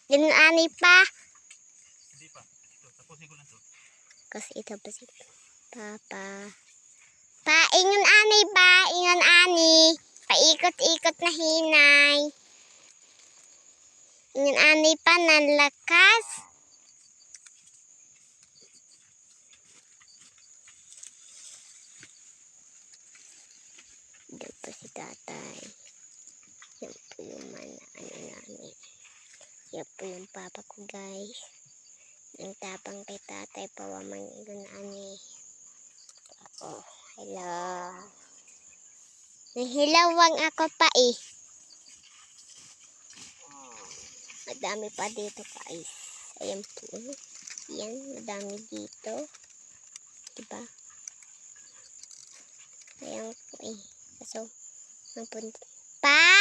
Ganun ani pa. Hindi pa. Ito, tapusin ko lang to. Kasi ito pa si Papa. Pa, ingon ani ba? Ingon ani. Paikot-ikot na hinay. Ingon ani pa nanlakas. Ito pa si tatay. Yan po yung ano namin. Yan po yung papa ko guys. Ang tapang kay tatay pawaman ingon ani. Oh, hello. Nahilawang ako pa eh. Madami pa dito guys. Ayan po. Yan, madami dito. Diba? Ayan po eh. So, ang punta. Pa!